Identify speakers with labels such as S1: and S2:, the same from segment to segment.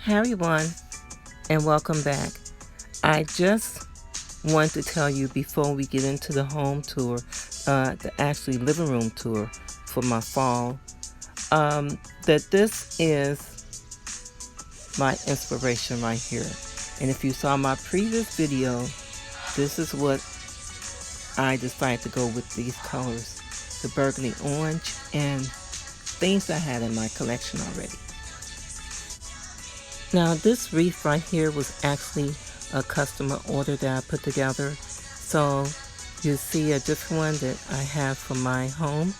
S1: Hi everyone, and welcome back. I just want to tell you before we get into the home tour, the actually living room tour for my fall, that this is my inspiration right here. And if you saw my previous video, this is what I decided to go with these colors, the burgundy orange and things I had in my collection already. Now this wreath right here was actually a customer order that I put together. So you see a different one that I have for my home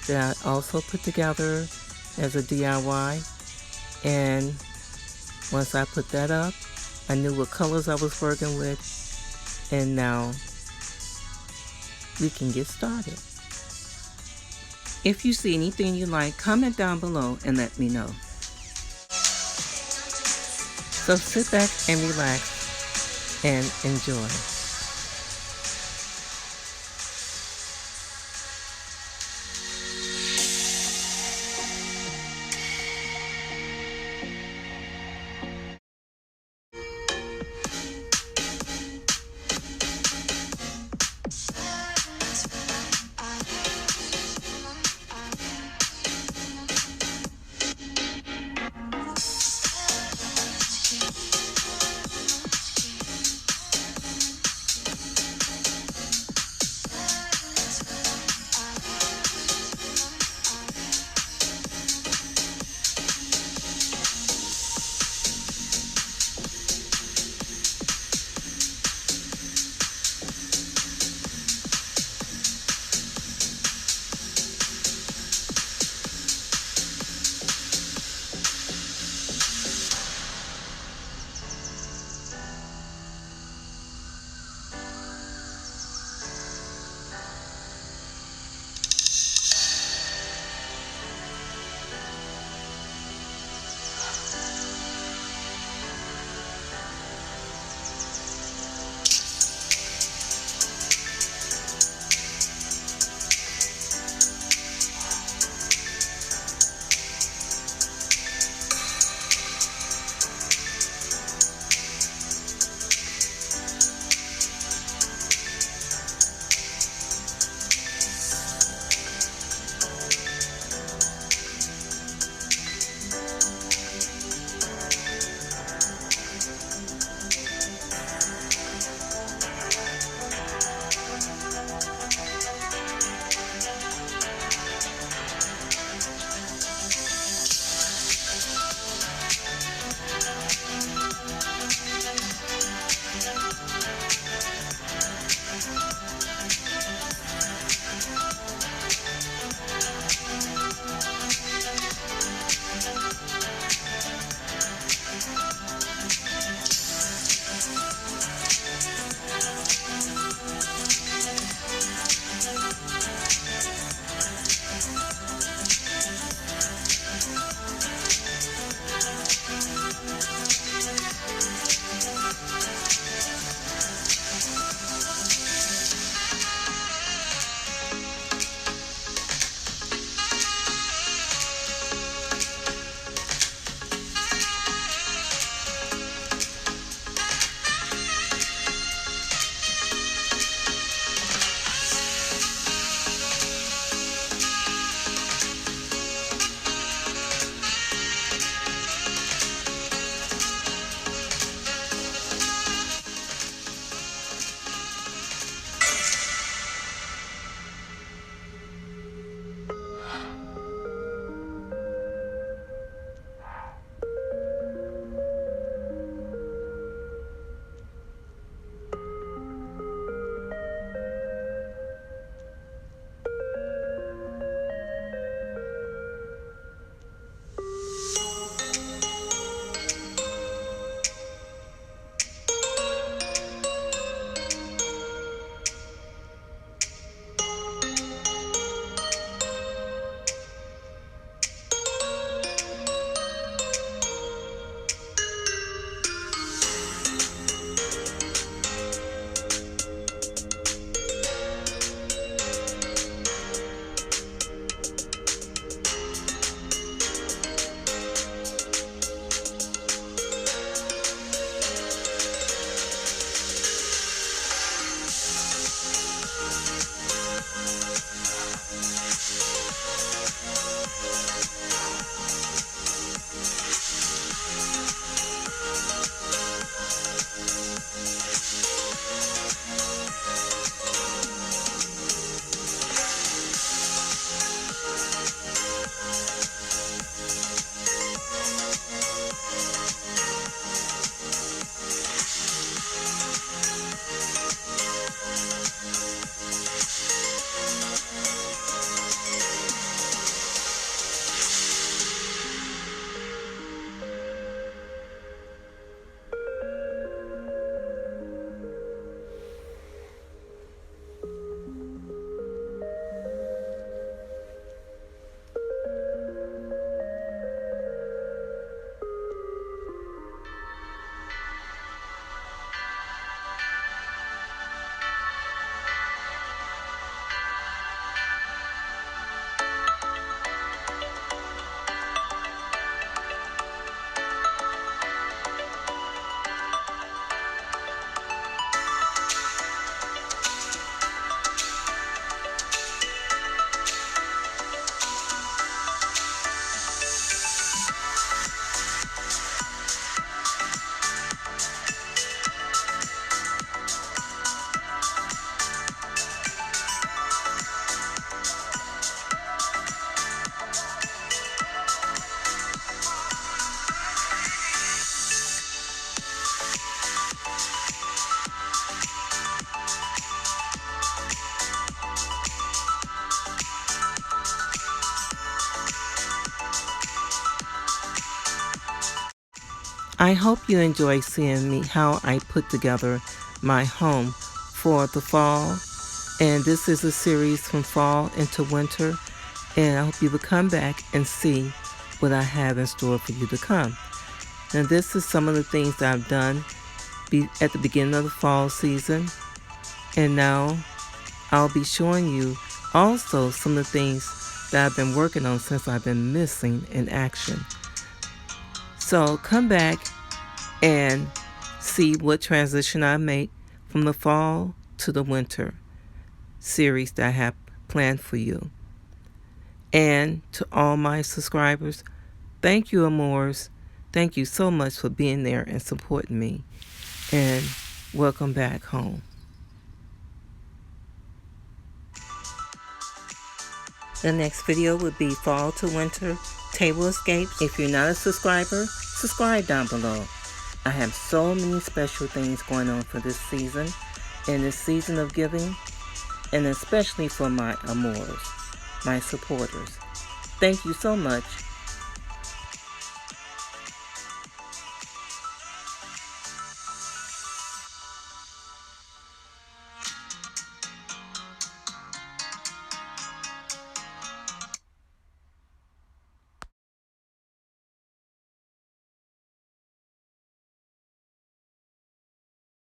S1: that I also put together as a DIY. And once I put that up, I knew what colors I was working with, and now we can get started. If you see anything you like, comment down below and let me know. So sit back and relax and enjoy. I hope you enjoy seeing me how I put together my home for the fall. And this is a series from fall into winter. And I hope you will come back and see what I have in store for you to come. Now this is some of the things that I've done at the beginning of the fall season. And now I'll be showing you also some of the things that I've been working on since I've been missing in action. So come back and see what transition I make from the fall to the winter series that I have planned for you. And to all my subscribers, thank you, amores. Thank you so much for being there and supporting me. And welcome back home. The next video will be fall to winter table escapes. If you're not a subscriber, subscribe down below. I have so many special things going on for this season, in this season of giving, and especially for my amores, my supporters. Thank you so much.